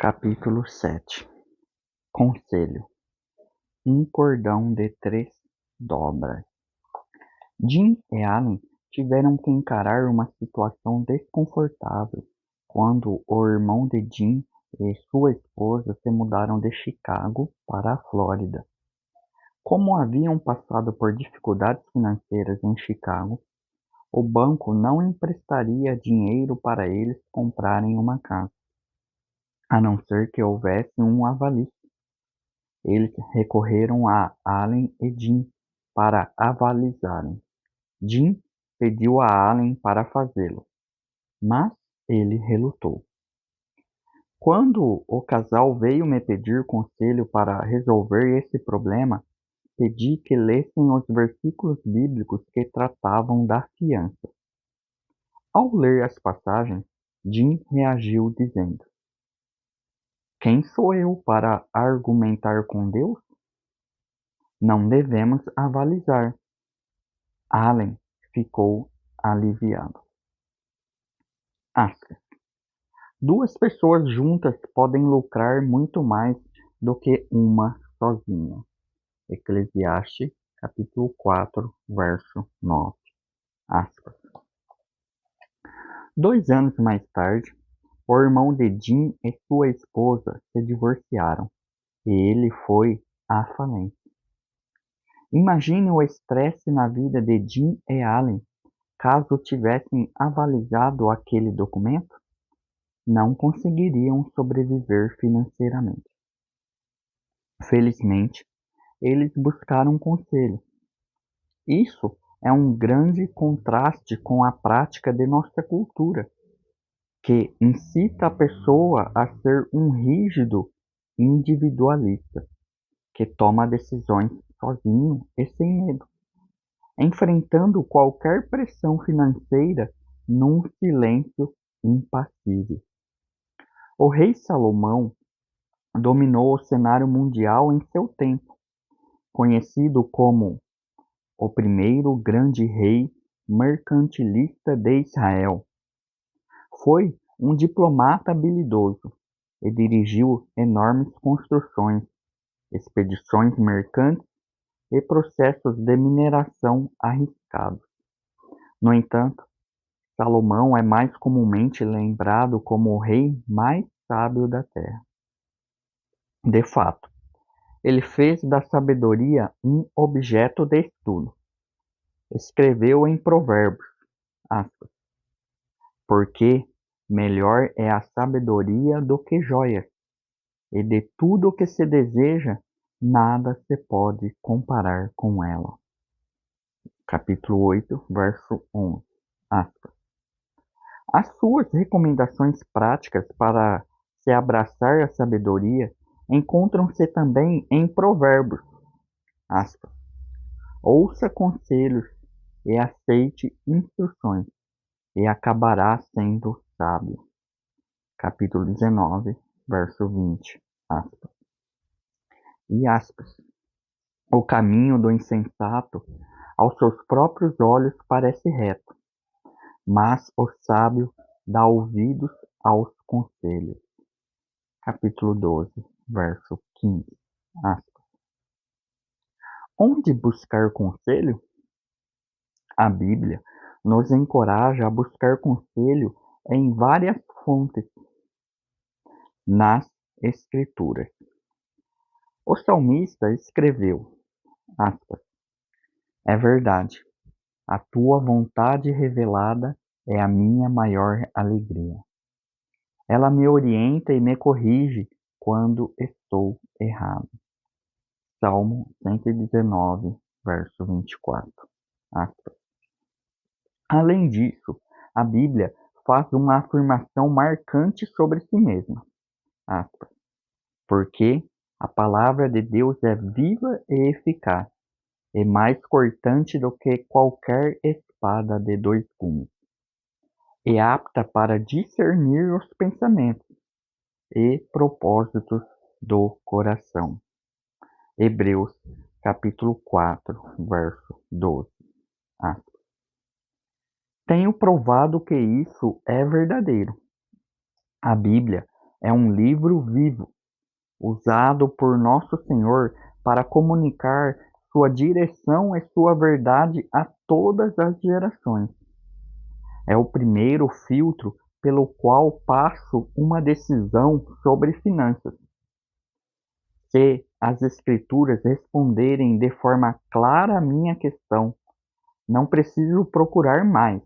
Capítulo 7. Conselho. Um cordão de 3 dobras. Jim e Allen tiveram que encarar uma situação desconfortável quando o irmão de Jim e sua esposa se mudaram de Chicago para a Flórida. Como haviam passado por dificuldades financeiras em Chicago, o banco não emprestaria dinheiro para eles comprarem uma casa, a não ser que houvesse um avalista. Eles recorreram a Allen e Jim para avalizarem. Jim pediu a Allen para fazê-lo, mas ele relutou. Quando o casal veio me pedir conselho para resolver esse problema, pedi que lessem os versículos bíblicos que tratavam da fiança. Ao ler as passagens, Jim reagiu dizendo: "Quem sou eu para argumentar com Deus? Não devemos avalizar." Allen ficou aliviado. Aspas. Duas pessoas juntas podem lucrar muito mais do que uma sozinha. Eclesiastes, capítulo 4, verso 9. Aspas. 2 anos mais tarde, o irmão de Jim e sua esposa se divorciaram e ele foi à falência. Imagine o estresse na vida de Jim e Allen caso tivessem avalizado aquele documento. Não conseguiriam sobreviver financeiramente. Felizmente, eles buscaram conselho. Isso é um grande contraste com a prática de nossa cultura, que incita a pessoa a ser um rígido individualista, que toma decisões sozinho e sem medo, enfrentando qualquer pressão financeira num silêncio impassível. O rei Salomão dominou o cenário mundial em seu tempo, conhecido como o primeiro grande rei mercantilista de Israel. Foi um diplomata habilidoso e dirigiu enormes construções, expedições mercantes e processos de mineração arriscados. No entanto, Salomão é mais comumente lembrado como o rei mais sábio da terra. De fato, ele fez da sabedoria um objeto de estudo. Escreveu em Provérbios, aspas, porque melhor é a sabedoria do que joias, e de tudo o que se deseja, nada se pode comparar com ela. Capítulo 8, verso 11, aspas. As suas recomendações práticas para se abraçar a sabedoria encontram-se também em Provérbios, aspas. Ouça conselhos e aceite instruções, e acabará sendo sábio. Capítulo 19, verso 20, aspas. E aspas. O caminho do insensato aos seus próprios olhos parece reto, mas o sábio dá ouvidos aos conselhos. Capítulo 12, verso 15, aspas. Onde buscar conselho? A Bíblia nos encoraja a buscar conselho em várias fontes nas Escrituras. O salmista escreveu, aspas, é verdade, a tua vontade revelada é a minha maior alegria. Ela me orienta e me corrige quando estou errado. Salmo 119, verso 24. Aspas. Além disso, a Bíblia faz uma afirmação marcante sobre si mesma. Aspas. Porque a palavra de Deus é viva e eficaz, e mais cortante do que qualquer espada de 2 gumes, e apta para discernir os pensamentos e propósitos do coração. Hebreus, capítulo 4, verso 12. Aspas. Tenho provado que isso é verdadeiro. A Bíblia É um livro vivo, usado por Nosso Senhor para comunicar sua direção e sua verdade a todas as gerações. É o primeiro filtro pelo qual passo uma decisão sobre finanças. Se as Escrituras responderem de forma clara a minha questão, não preciso procurar mais,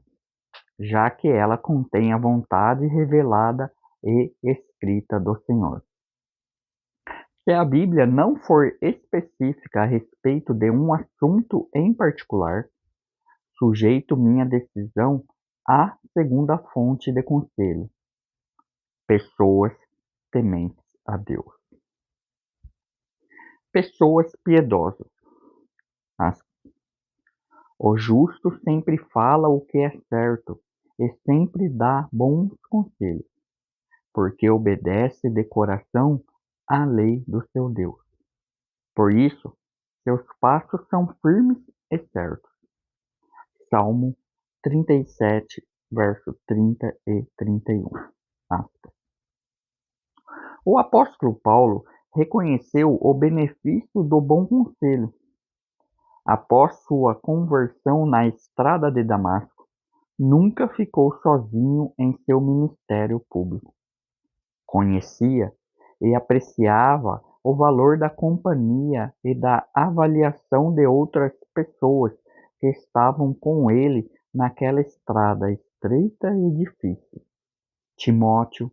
já que ela contém a vontade revelada e escrita do Senhor. Se a Bíblia não for específica a respeito de um assunto em particular, sujeito minha decisão à segunda fonte de conselho: pessoas tementes a Deus. Pessoas piedosas. O justo sempre fala o que é certo e sempre dá bons conselhos, porque obedece de coração à lei do seu Deus. Por isso, seus passos são firmes e certos. Salmo 37, verso 30 e 31. Aspas. O apóstolo Paulo reconheceu o benefício do bom conselho. Após sua conversão na estrada de Damasco, nunca ficou sozinho em seu ministério público. Conhecia e apreciava o valor da companhia e da avaliação de outras pessoas que estavam com ele naquela estrada estreita e difícil. Timóteo,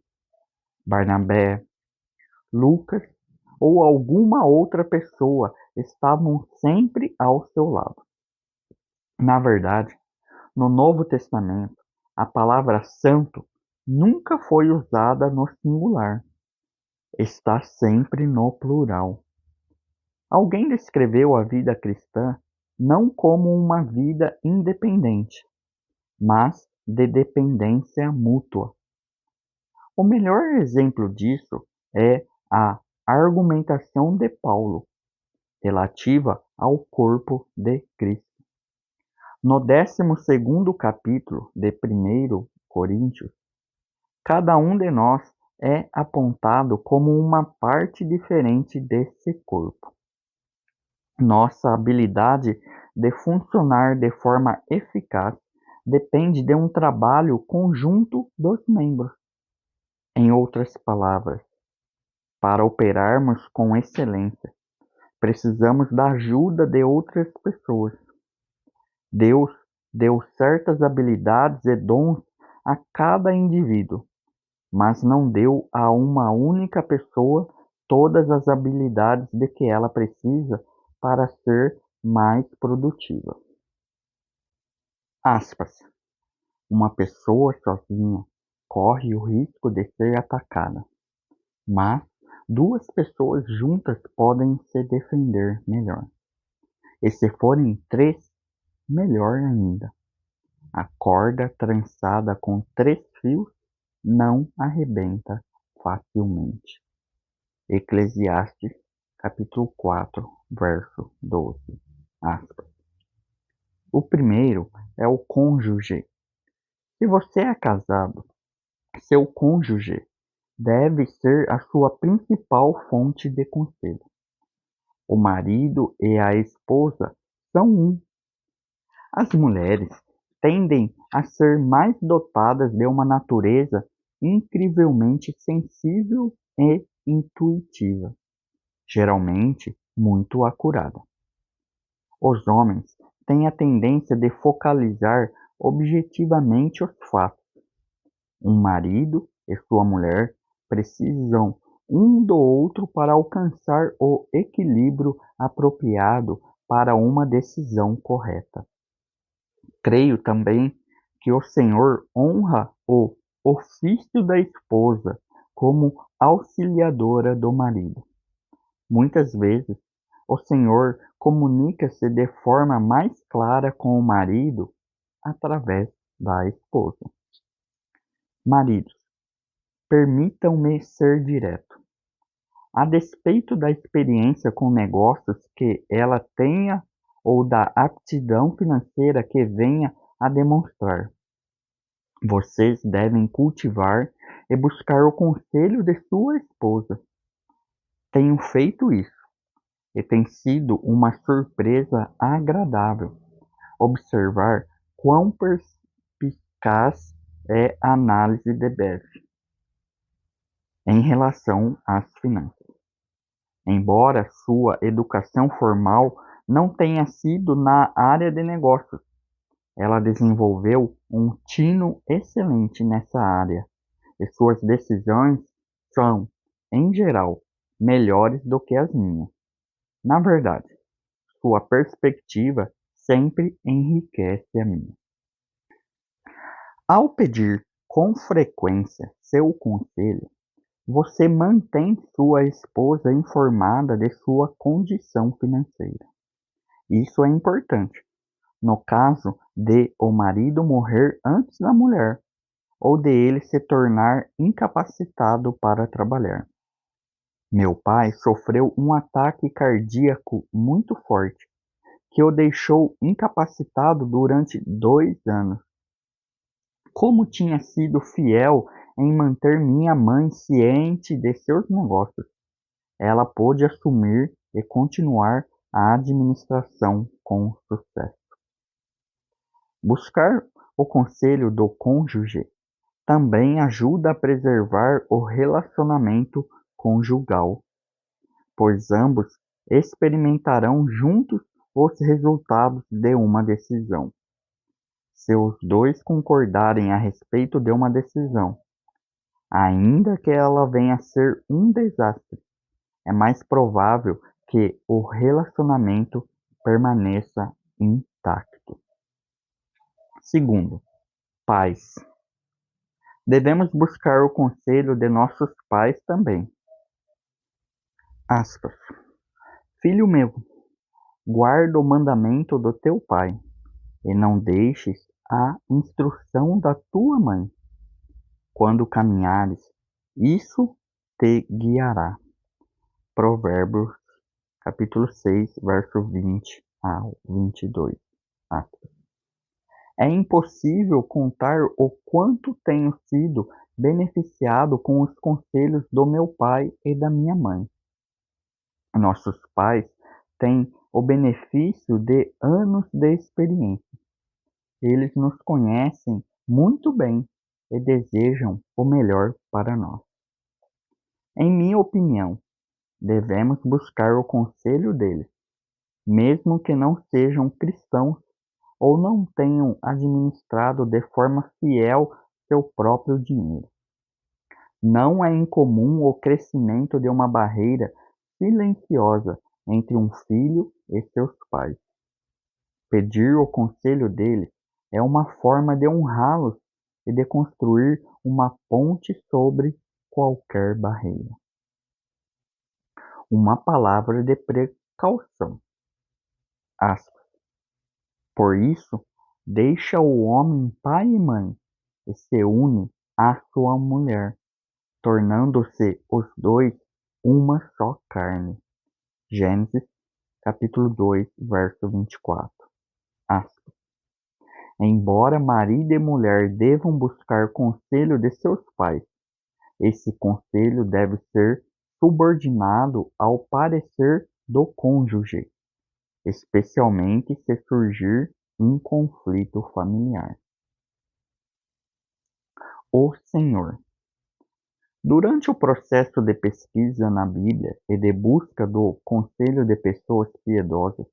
Barnabé, Lucas ou alguma outra pessoa estavam sempre ao seu lado. Na verdade, no Novo Testamento, a palavra santo nunca foi usada no singular. Está sempre no plural. Alguém descreveu a vida cristã não como uma vida independente, mas de dependência mútua. O melhor exemplo disso é a argumentação de Paulo, relativa ao corpo de Cristo. No 12º capítulo de 1 Coríntios, cada um de nós é apontado como uma parte diferente desse corpo. Nossa habilidade de funcionar de forma eficaz depende de um trabalho conjunto dos membros. Em outras palavras, para operarmos com excelência, precisamos da ajuda de outras pessoas. Deus deu certas habilidades e dons a cada indivíduo, mas não deu a uma única pessoa todas as habilidades de que ela precisa para ser mais produtiva. Aspas. Uma pessoa sozinha corre o risco de ser atacada, mas duas pessoas juntas podem se defender melhor. E se forem três, melhor ainda. A corda trançada com 3 fios não arrebenta facilmente. Eclesiastes, capítulo 4, verso 12. Aspas. O primeiro é o cônjuge. Se você é casado, seu cônjuge deve ser a sua principal fonte de conselho. O marido e a esposa são um. As mulheres tendem a ser mais dotadas de uma natureza incrivelmente sensível e intuitiva, geralmente muito acurada. Os homens têm a tendência de focalizar objetivamente os fatos. Um marido e sua mulher precisam um do outro para alcançar o equilíbrio apropriado para uma decisão correta. Creio também que o Senhor honra o ofício da esposa como auxiliadora do marido. Muitas vezes, o Senhor comunica-se de forma mais clara com o marido através da esposa. Maridos, permitam-me ser direto. A despeito da experiência com negócios que ela tenha ou da aptidão financeira que venha a demonstrar, vocês devem cultivar e buscar o conselho de sua esposa. Tenho feito isso e tem sido uma surpresa agradável observar quão perspicaz é a análise de Beth em relação às finanças. Embora sua educação formal não tenha sido na área de negócios, ela desenvolveu um tino excelente nessa área e suas decisões são, em geral, melhores do que as minhas. Na verdade, sua perspectiva sempre enriquece a minha. Ao pedir com frequência seu conselho, você mantém sua esposa informada de sua condição financeira. Isso é importante no caso de o marido morrer antes da mulher ou de ele se tornar incapacitado para trabalhar. Meu pai sofreu um ataque cardíaco muito forte que o deixou incapacitado durante 2 anos. Como tinha sido fiel em manter minha mãe ciente de seus negócios, ela pôde assumir e continuar a administração com sucesso. Buscar o conselho do cônjuge também ajuda a preservar o relacionamento conjugal, pois ambos experimentarão juntos os resultados de uma decisão. Se os dois concordarem a respeito de uma decisão, ainda que ela venha a ser um desastre, é mais provável que o relacionamento permaneça intacto. Segundo, pais. Devemos buscar o conselho de nossos pais também. Aspas. Filho meu, guarda o mandamento do teu pai, e não deixes a instrução da tua mãe. Quando caminhares, isso te guiará. Provérbios, capítulo 6, verso 20 ao 22. Aspas. É impossível contar o quanto tenho sido beneficiado com os conselhos do meu pai e da minha mãe. Nossos pais têm o benefício de anos de experiência. Eles nos conhecem muito bem e desejam o melhor para nós. Em minha opinião, devemos buscar o conselho deles, mesmo que não sejam cristãos ou não tenham administrado de forma fiel seu próprio dinheiro. Não é incomum o crescimento de uma barreira silenciosa entre um filho e seus pais. Pedir o conselho deles é uma forma de honrá-los e de construir uma ponte sobre qualquer barreira. Uma palavra de precaução. Aspas. Por isso, deixa o homem pai e mãe e se une à sua mulher, tornando-se os dois uma só carne. Gênesis, capítulo 2, verso 24. Aspas. Embora marido e mulher devam buscar conselho de seus pais, esse conselho deve ser subordinado ao parecer do cônjuge, especialmente se surgir um conflito familiar. O Senhor. Durante o processo de pesquisa na Bíblia e de busca do conselho de pessoas piedosas,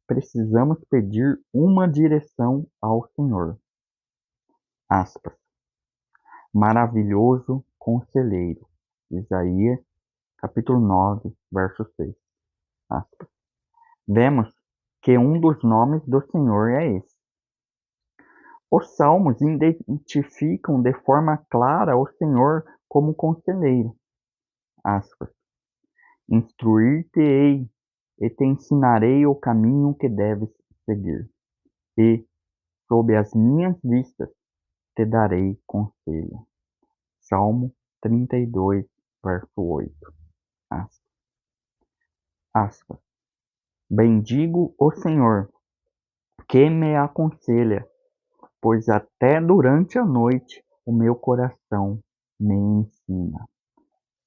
precisamos pedir uma direção ao Senhor. Aspas. Maravilhoso conselheiro. Isaías, capítulo 9, verso 6. Aspas. Vemos que um dos nomes do Senhor é esse. Os salmos identificam de forma clara o Senhor como conselheiro. Aspas. Instruir-te-ei e te ensinarei o caminho que deves seguir. E, sob as minhas vistas, te darei conselho. Salmo 32, verso 8. Aspas. Aspas. Bendigo o Senhor, que me aconselha, pois até durante a noite o meu coração me ensina.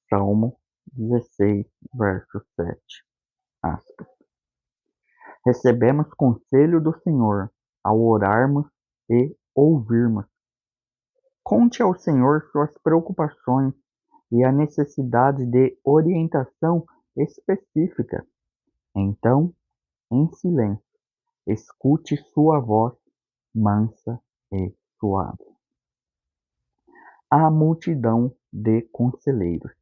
Salmo 16, verso 7. Aspas. Recebemos conselho do Senhor ao orarmos e ouvirmos. Conte ao Senhor suas preocupações e a necessidade de orientação específica. Então, em silêncio, escute sua voz mansa e suave. A multidão de conselheiros.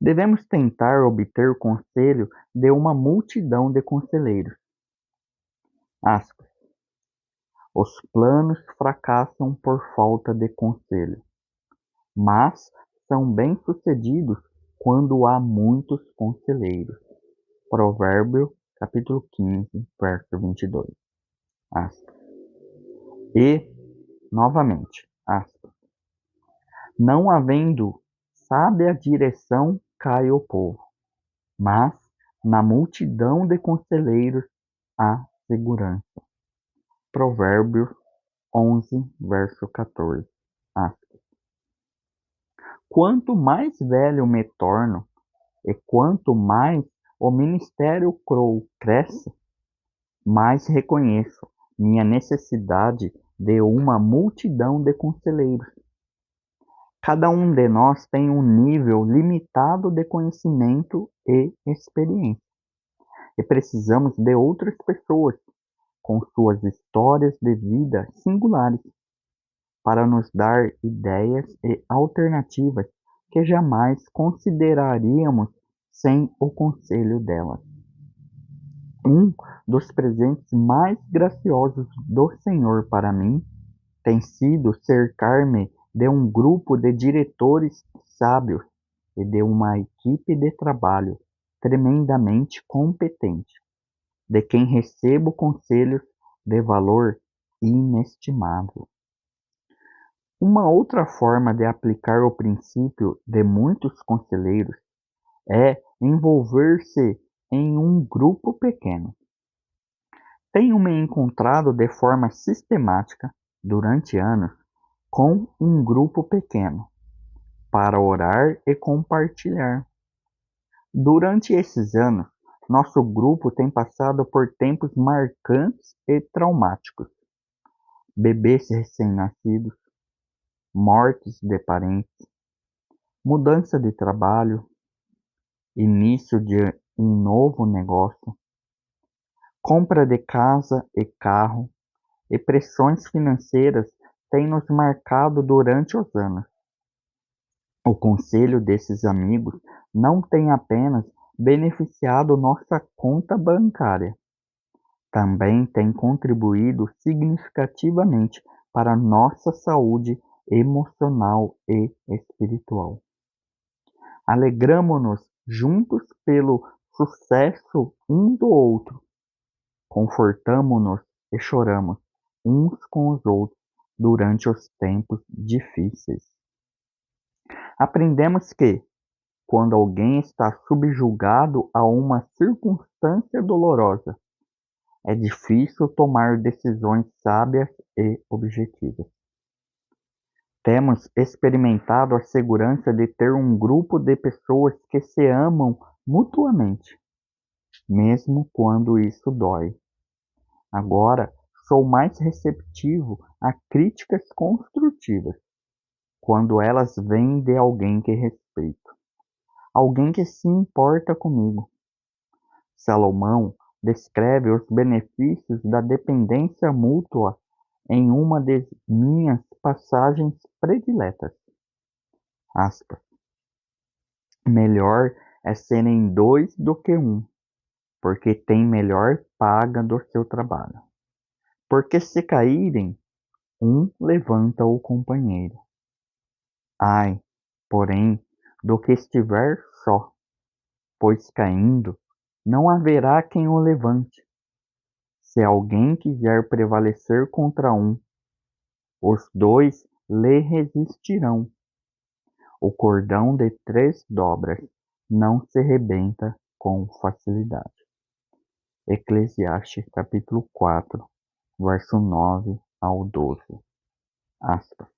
Devemos tentar obter conselho de uma multidão de conselheiros. Aspas. Os planos fracassam por falta de conselho, mas são bem-sucedidos quando há muitos conselheiros. Provérbio, capítulo 15, verso 22. Aspas. E, novamente, aspas. Não havendo sábia direção, cai o povo, mas na multidão de conselheiros há segurança. Provérbios 11, verso 14. Aspas. Quanto mais velho me torno, e quanto mais o ministério cresce, mais reconheço minha necessidade de uma multidão de conselheiros. Cada um de nós tem um nível limitado de conhecimento e experiência, e precisamos de outras pessoas com suas histórias de vida singulares para nos dar ideias e alternativas que jamais consideraríamos sem o conselho delas. Um dos presentes mais graciosos do Senhor para mim tem sido cercar-me de um grupo de diretores sábios e de uma equipe de trabalho tremendamente competente, de quem recebo conselhos de valor inestimável. Uma outra forma de aplicar o princípio de muitos conselheiros é envolver-se em um grupo pequeno. Tenho me encontrado de forma sistemática, durante anos, com um grupo pequeno, para orar e compartilhar. Durante esses anos, nosso grupo tem passado por tempos marcantes e traumáticos. Bebês recém-nascidos, mortes de parentes, mudança de trabalho, início de um novo negócio, compra de casa e carro e pressões financeiras têm nos marcado durante os anos. O conselho desses amigos não tem apenas beneficiado nossa conta bancária, também tem contribuído significativamente para nossa saúde emocional e espiritual. Alegramo-nos juntos pelo sucesso um do outro, confortamo-nos e choramos uns com os outros durante os tempos difíceis. Aprendemos que, quando alguém está subjugado a uma circunstância dolorosa, é difícil tomar decisões sábias e objetivas. Temos experimentado a segurança de ter um grupo de pessoas que se amam mutuamente, mesmo quando isso dói. Agora, sou mais receptivo a críticas construtivas, quando elas vêm de alguém que respeito, alguém que se importa comigo. Salomão descreve os benefícios da dependência mútua em uma de minhas passagens prediletas. Aspas. Melhor é serem dois do que um, porque tem melhor paga do seu trabalho. Porque se caírem, um levanta o companheiro. Ai, porém, do que estiver só, pois caindo, não haverá quem o levante. Se alguém quiser prevalecer contra um, os dois lhe resistirão. O cordão de 3 dobras não se rebenta com facilidade. Eclesiastes capítulo 4, verso 9 ao 12. Aspas.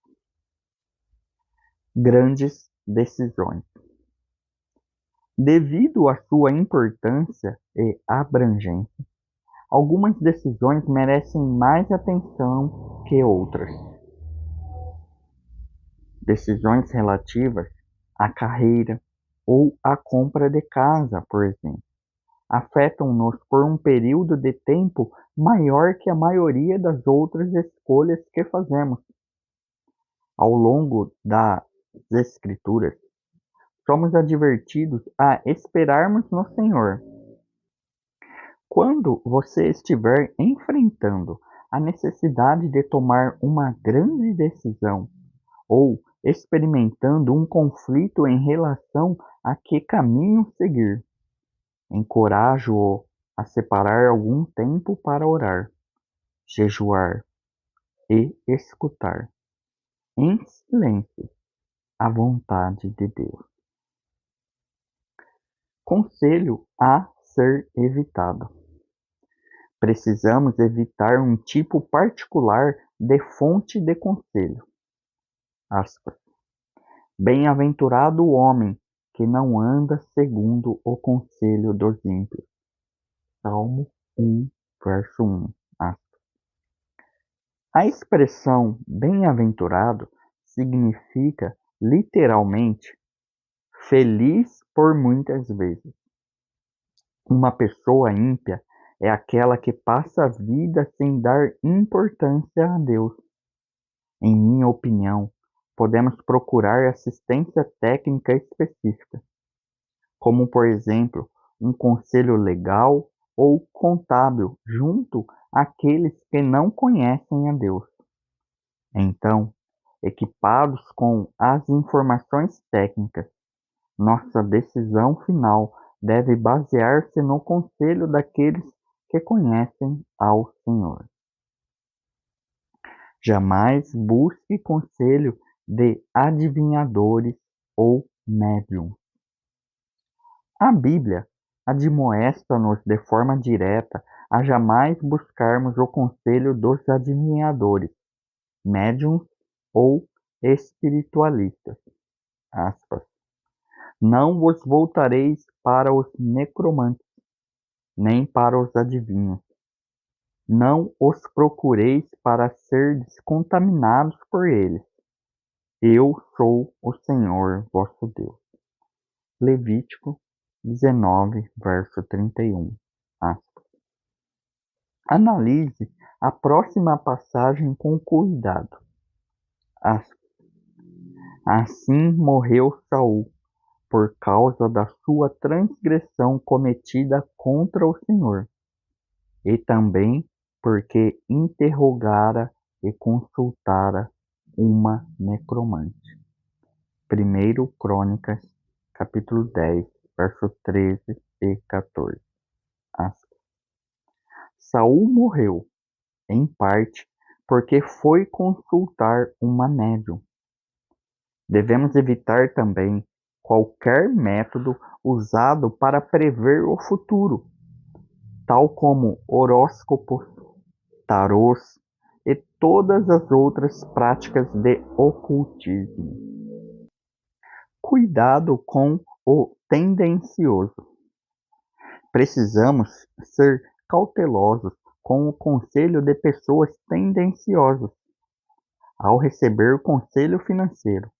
grandes decisões. Devido à sua importância e abrangência, algumas decisões merecem mais atenção que outras. Decisões relativas à carreira ou à compra de casa, por exemplo, afetam-nos por um período de tempo maior que a maioria das outras escolhas que fazemos. Ao longo das Escrituras, somos advertidos a esperarmos no Senhor. Quando você estiver enfrentando a necessidade de tomar uma grande decisão ou experimentando um conflito em relação a que caminho seguir, encorajo-o a separar algum tempo para orar, jejuar e escutar, em silêncio, a vontade de Deus. Conselho a ser evitado. Precisamos evitar um tipo particular de fonte de conselho. Aspas. Bem-aventurado o homem que não anda segundo o conselho dos ímpios. Salmo 1, verso 1. Aspas. A expressão bem-aventurado significa literalmente feliz por muitas vezes. Uma pessoa ímpia é aquela que passa a vida sem dar importância a Deus. Em minha opinião, podemos procurar assistência técnica específica, como por exemplo, um conselho legal ou contábil junto àqueles que não conhecem a Deus. Então, equipados com as informações técnicas, nossa decisão final deve basear-se no conselho daqueles que conhecem ao Senhor. Jamais busque conselho de adivinhadores ou médiums. A Bíblia admoesta-nos de forma direta a jamais buscarmos o conselho dos adivinhadores, médiums ou espiritualistas. Aspas. Não vos voltareis para os necromantes, nem para os adivinhos. Não os procureis para serdes contaminados por eles. Eu sou o Senhor vosso Deus. Levítico 19, verso 31. Aspas. Analise a próxima passagem com cuidado. Aspas. Assim morreu Saul, por causa da sua transgressão cometida contra o Senhor, e também porque interrogara e consultara uma necromante. 1 Crônicas, capítulo 10, verso 13 e 14. Aspas. Saul morreu, em parte, porque foi consultar uma médium. Devemos evitar também qualquer método usado para prever o futuro, tal como horóscopos, tarôs e todas as outras práticas de ocultismo. Cuidado com o tendencioso. Precisamos ser cautelosos com o conselho de pessoas tendenciosas. Ao receber conselho financeiro,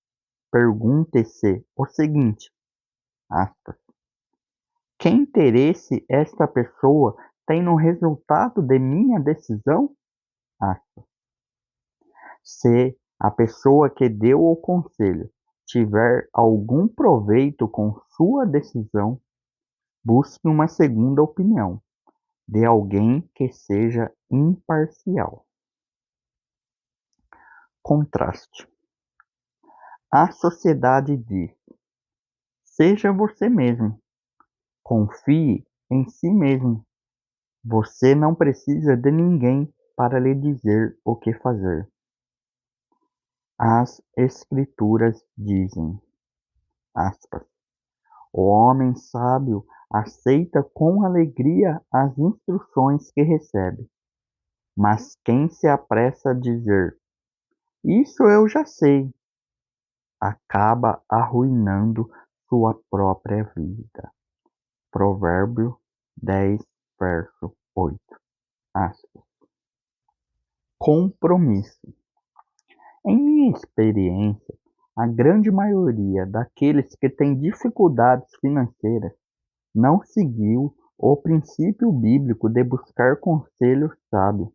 pergunte-se o seguinte, aspas, que interesse esta pessoa tem no resultado de minha decisão? Aspas. Se a pessoa que deu o conselho tiver algum proveito com sua decisão, busque uma segunda opinião de alguém que seja imparcial. Contraste. A sociedade diz: seja você mesmo, confie em si mesmo. Você não precisa de ninguém para lhe dizer o que fazer. As Escrituras dizem, aspas, o homem sábio aceita com alegria as instruções que recebe, mas quem se apressa a dizer, isso eu já sei, acaba arruinando sua própria vida. Provérbio 10, verso 8. Aspas. Compromisso. Em minha experiência, a grande maioria daqueles que têm dificuldades financeiras não seguiu o princípio bíblico de buscar conselho sábio.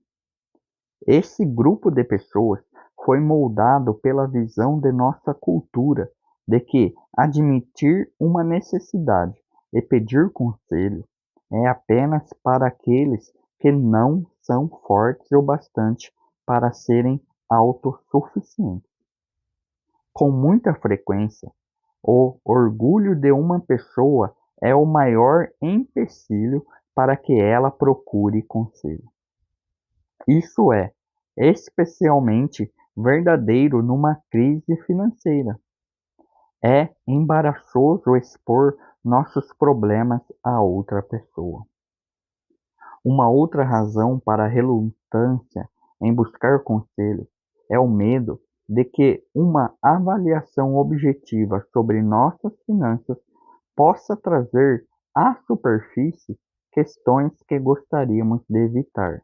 Esse grupo de pessoas foi moldado pela visão de nossa cultura de que admitir uma necessidade e pedir conselho é apenas para aqueles que não são fortes o bastante para serem autossuficientes. Com muita frequência, o orgulho de uma pessoa é o maior empecilho para que ela procure conselho. Isso é especialmente verdadeiro numa crise financeira. É embaraçoso expor nossos problemas a outra pessoa. Uma outra razão para a relutância em buscar conselho é o medo de que uma avaliação objetiva sobre nossas finanças possa trazer à superfície questões que gostaríamos de evitar.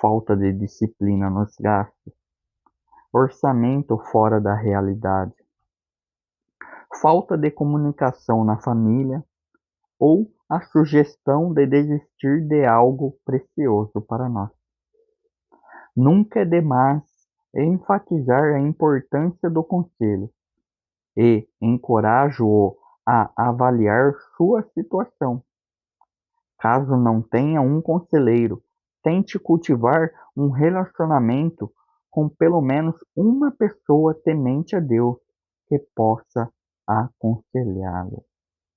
Falta de disciplina nos gastos, orçamento fora da realidade, falta de comunicação na família ou a sugestão de desistir de algo precioso para nós. Nunca é demais enfatizar a importância do conselho e encorajo-o a avaliar sua situação. Caso não tenha um conselheiro, tente cultivar um relacionamento com pelo menos uma pessoa temente a Deus que possa aconselhá-lo.